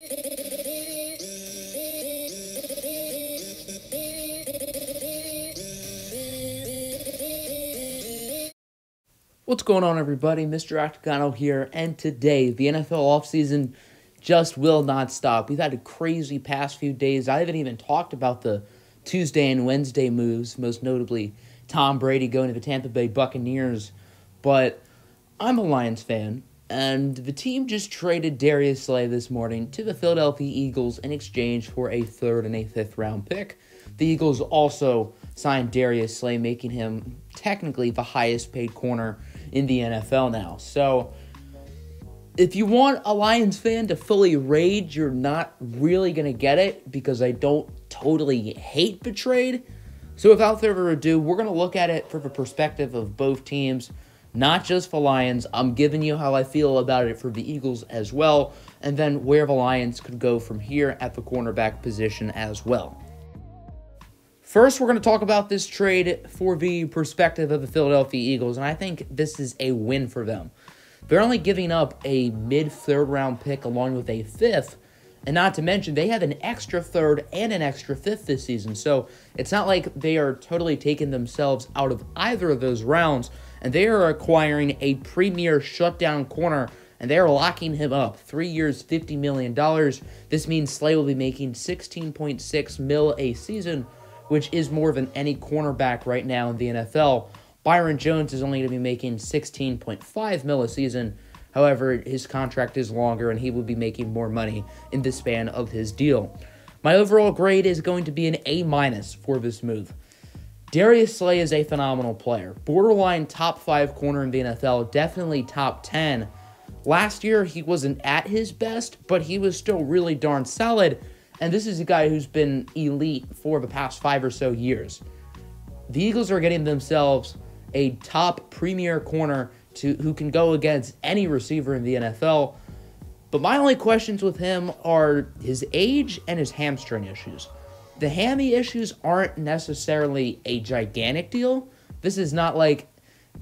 What's going on, everybody? Mr. Octagano here, and today the NFL offseason just will not stop. We've had a crazy past few days. I haven't even talked about the Tuesday and Wednesday moves, most notably Tom Brady going to the Tampa Bay Buccaneers. But I'm a Lions fan, and the team just traded Darius Slade this morning to the Philadelphia Eagles in exchange for a 3rd and a 5th round pick. The Eagles also signed Darius Slade, making him technically the highest paid corner in the NFL now. So if you want a Lions fan to fully rage, you're not really going to get it, because I don't totally hate the trade. So without further ado, we're going to look at it from the perspective of both teams, not just the Lions. I'm giving you how I feel about it for the Eagles as well, and then where the Lions could go from here at the cornerback position as well. First, we're going to talk about this trade for the perspective of the Philadelphia Eagles, and I think this is a win for them. They're only giving up a mid-3rd round pick along with a 5th, and not to mention they have an extra 3rd and an extra 5th this season, so it's not like they are totally taking themselves out of either of those rounds, and they are acquiring a premier shutdown corner, and they are locking him up. 3 years, $50 million. This means Slade will be making $16.6 million a season, which is more than any cornerback right now in the NFL. Byron Jones is only going to be making $16.5 million a season. However, his contract is longer, and he will be making more money in the span of his deal. My overall grade is going to be an A- for this move. Darius Slade is a phenomenal player. Borderline top 5 corner in the NFL, definitely top 10. Last year, he wasn't at his best, but he was still really darn solid. And this is a guy who's been elite for the past 5 or so years. The Eagles are getting themselves a top premier corner who can go against any receiver in the NFL. But my only questions with him are his age and his hamstring issues. The hammy issues aren't necessarily a gigantic deal. This is not like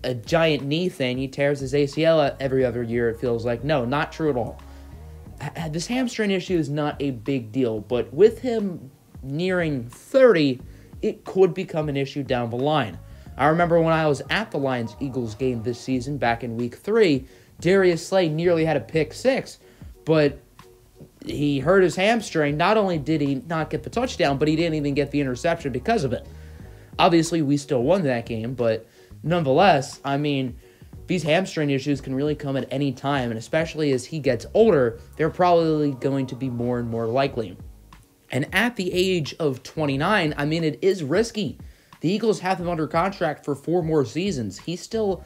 a giant knee thing. He tears his ACL every other year, it feels like. No, not true at all. This hamstring issue is not a big deal, but with him nearing 30, it could become an issue down the line. I remember when I was at the Lions-Eagles game this season, back in Week 3, Darius Slade nearly had a pick 6, but he hurt his hamstring. Not only did he not get the touchdown, but he didn't even get the interception because of it. Obviously, we still won that game, but nonetheless, I mean, these hamstring issues can really come at any time, and especially as he gets older, they're probably going to be more and more likely. And at the age of 29, I mean, it is risky. The Eagles have him under contract for 4 more seasons. He's still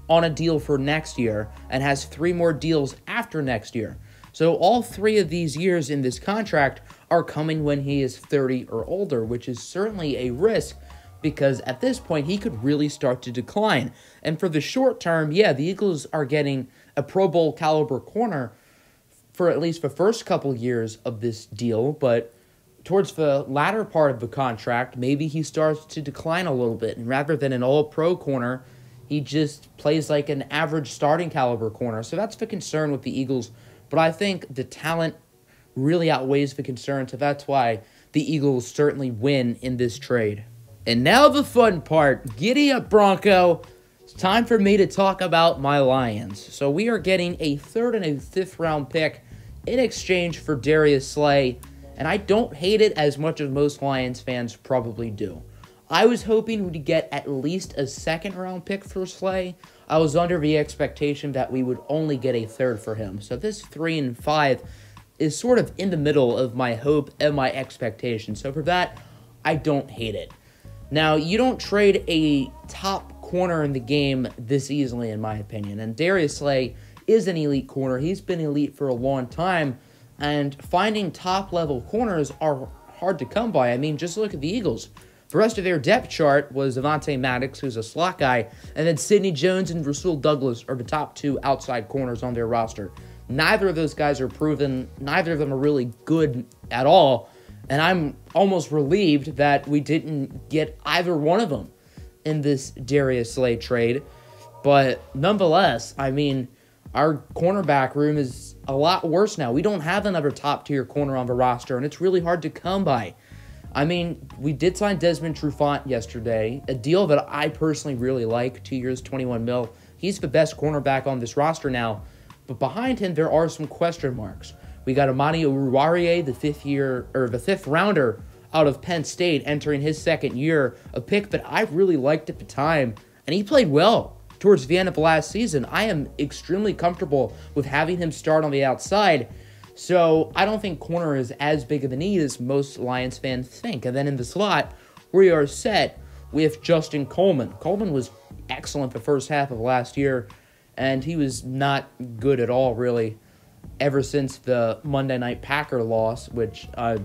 on a deal for next year and has 3 more deals after next year. So all 3 of these years in this contract are coming when he is 30 or older, which is certainly a risk, because at this point, he could really start to decline. And for the short term, yeah, the Eagles are getting a Pro Bowl caliber corner for at least the first couple years of this deal, but towards the latter part of the contract, maybe he starts to decline a little bit, and rather than an all-pro corner, he just plays like an average starting caliber corner. So that's the concern with the Eagles, but I think the talent really outweighs the concern, so that's why the Eagles certainly win in this trade. And now the fun part. Giddy up, Bronco. It's time for me to talk about my Lions. So we are getting a 3rd and a 5th round pick in exchange for Darius Slade, and I don't hate it as much as most Lions fans probably do. I was hoping we'd get at least a 2nd round pick for Slade. I was under the expectation that we would only get a 3rd for him. So this 3 and 5 is sort of in the middle of my hope and my expectation. So for that, I don't hate it. Now, you don't trade a top corner in the game this easily, in my opinion. And Darius Slade is an elite corner. He's been elite for a long time. And finding top-level corners are hard to come by. I mean, just look at the Eagles. The rest of their depth chart was Avonte Maddox, who's a slot guy, and then Sidney Jones and Rasul Douglas are the top 2 outside corners on their roster. Neither of those guys are proven. Neither of them are really good at all. And I'm almost relieved that we didn't get either one of them in this Darius Slade trade. But nonetheless, I mean, Our cornerback room is a lot worse now. We don't have another top-tier corner on the roster, and it's really hard to come by. I mean, we did sign Desmond Trufant yesterday, a deal that I personally really like, 2 years, $21 million. He's the best cornerback on this roster now, but behind him, there are some question marks. We got Amani Oruwariye, the fifth rounder out of Penn State, entering his second year, a pick that I really liked at the time, and he played well towards the end of last season. I am extremely comfortable with having him start on the outside, so I don't think corner is as big of a need as most Lions fans think. And then in the slot, we are set with Justin Coleman. Coleman was excellent the first half of last year, and he was not good at all, really, ever since the Monday Night Packer loss, which, I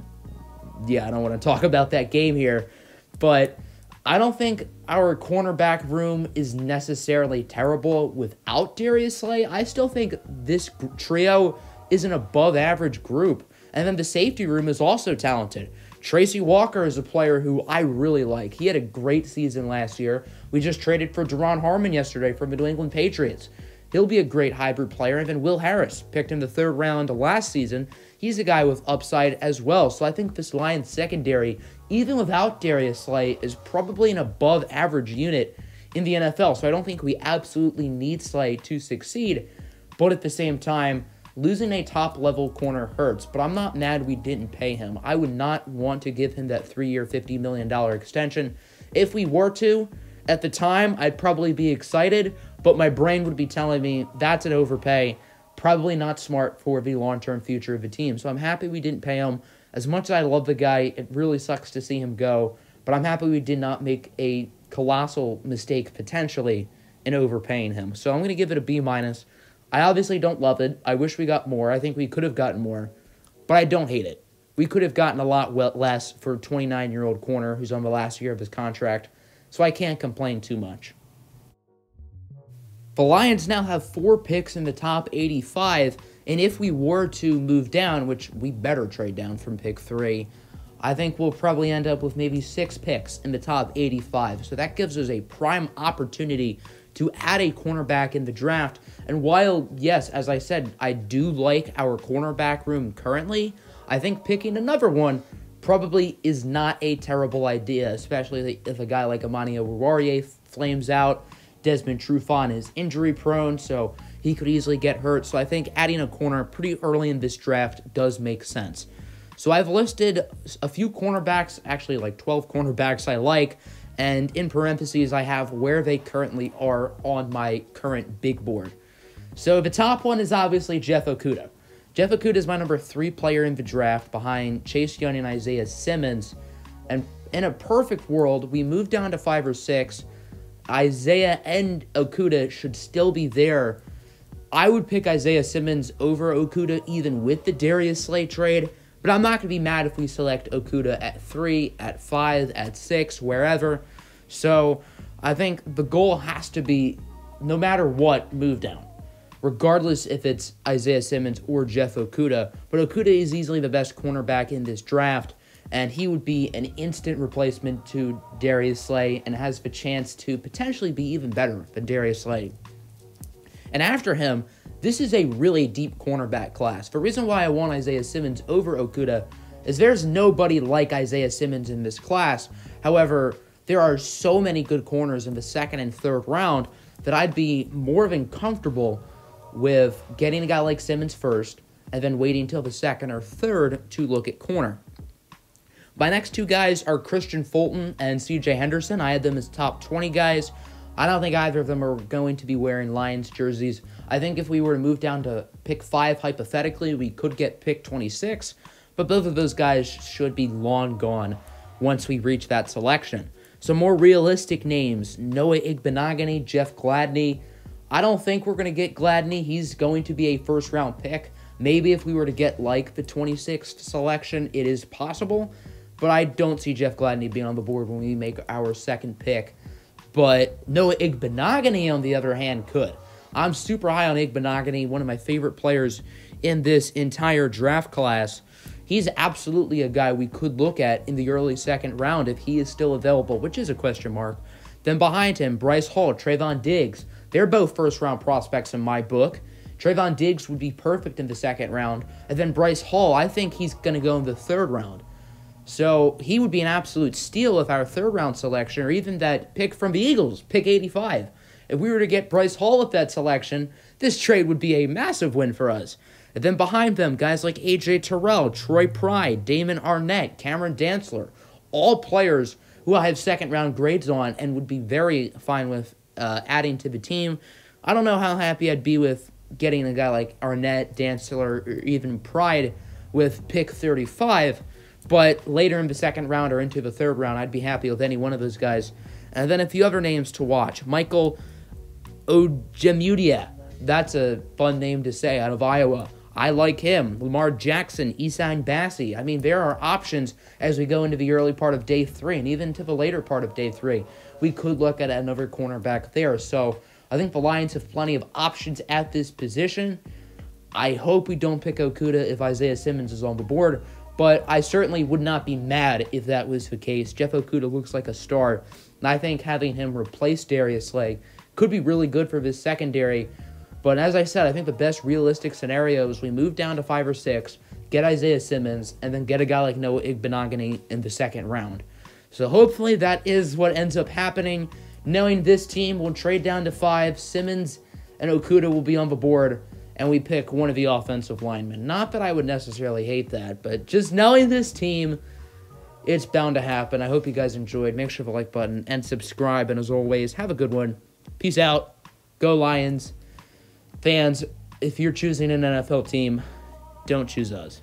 don't want to talk about that game here, but I don't think our cornerback room is necessarily terrible without Darius Slade. I still think this trio is an above-average group. And then the safety room is also talented. Tracy Walker is a player who I really like. He had a great season last year. We just traded for Deron Harmon yesterday from the New England Patriots. He'll be a great hybrid player. And then Will Harris picked in the third round last season. He's a guy with upside as well. So I think this Lions secondary, even without Darius Slade, is probably an above-average unit in the NFL. So I don't think we absolutely need Slade to succeed. But at the same time, losing a top-level corner hurts. But I'm not mad we didn't pay him. I would not want to give him that 3-year, $50 million extension. If we were to, at the time, I'd probably be excited, but my brain would be telling me that's an overpay, probably not smart for the long-term future of the team. So I'm happy we didn't pay him. As much as I love the guy, it really sucks to see him go, but I'm happy we did not make a colossal mistake, potentially, in overpaying him. So I'm going to give it a B-. I obviously don't love it. I wish we got more. I think we could have gotten more, but I don't hate it. We could have gotten a lot less for a 29-year-old corner who's on the last year of his contract, so I can't complain too much. The Lions now have 4 picks in the top 85, and if we were to move down, which we better trade down from pick 3, I think we'll probably end up with maybe 6 picks in the top 85. So that gives us a prime opportunity to add a cornerback in the draft. And while, yes, as I said, I do like our cornerback room currently, I think picking another one probably is not a terrible idea, especially if a guy like Amani Oruwariye flames out. Desmond Trufant is injury-prone, so he could easily get hurt. So I think adding a corner pretty early in this draft does make sense. So I've listed a few cornerbacks, actually like 12 cornerbacks I like, and in parentheses I have where they currently are on my current big board. So the top one is obviously Jeff Okudah. Jeff Okudah is my number 3 player in the draft behind Chase Young and Isaiah Simmons. And in a perfect world, we move down to 5 or 6. Isaiah and Okudah should still be there. I would pick Isaiah Simmons over Okudah even with the Darius Slade trade, but I'm not going to be mad if we select Okudah at 3, at 5, at 6, wherever. So I think the goal has to be, no matter what, move down, regardless if it's Isaiah Simmons or Jeff Okudah. But Okudah is easily the best cornerback in this draft, and he would be an instant replacement to Darius Slade and has the chance to potentially be even better than Darius Slade. And after him, this is a really deep cornerback class. The reason why I want Isaiah Simmons over Okudah is there's nobody like Isaiah Simmons in this class. However, there are so many good corners in the 2nd and 3rd round that I'd be more than comfortable with getting a guy like Simmons first and then waiting until the 2nd or 3rd to look at corner. My next 2 guys are Christian Fulton and C.J. Henderson. I had them as top 20 guys. I don't think either of them are going to be wearing Lions jerseys. I think if we were to move down to pick 5, hypothetically, we could get pick 26. But both of those guys should be long gone once we reach that selection. Some more realistic names: Noah Igbenogany, Jeff Gladney. I don't think we're going to get Gladney. He's going to be a first-round pick. Maybe if we were to get like the 26th selection, it is possible. But I don't see Jeff Gladney being on the board when we make our 2nd pick. But Noah Igbenogany, on the other hand, could. I'm super high on Igbenogany, one of my favorite players in this entire draft class. He's absolutely a guy we could look at in the early 2nd round if he is still available, which is a question mark. Then behind him, Bryce Hall, Trayvon Diggs. They're both first-round prospects in my book. Trayvon Diggs would be perfect in the second round. And then Bryce Hall, I think he's going to go in the third round. So he would be an absolute steal with our third round selection, or even that pick from the Eagles, pick 85. If we were to get Bryce Hall with that selection, this trade would be a massive win for us. And then behind them, guys like A.J. Terrell, Troy Pride, Damon Arnett, Cameron Dantzler, all players who I have second-round grades on and would be very fine with adding to the team. I don't know how happy I'd be with getting a guy like Arnett, Dantzler, or even Pride with pick 35, but later in the second round or into the third round, I'd be happy with any one of those guys. And then a few other names to watch. Michael Ojemudia. That's a fun name to say, out of Iowa. I like him. Lamar Jackson, Isan Bassi. I mean, there are options as we go into the early part of day 3 and even to the later part of day 3. We could look at another cornerback there. So I think the Lions have plenty of options at this position. I hope we don't pick Okudah if Isaiah Simmons is on the board, but I certainly would not be mad if that was the case. Jeff Okudah looks like a star, and I think having him replace Darius Slade could be really good for this secondary. But as I said, I think the best realistic scenario is we move down to 5 or 6, get Isaiah Simmons, and then get a guy like Noah Igbenogany in the second round. So hopefully that is what ends up happening. Knowing this team will trade down to 5, Simmons and Okudah will be on the board, and we pick one of the offensive linemen. Not that I would necessarily hate that, but just knowing this team, it's bound to happen. I hope you guys enjoyed. Make sure to like button and subscribe. And as always, have a good one. Peace out. Go Lions. Fans, if you're choosing an NFL team, don't choose us.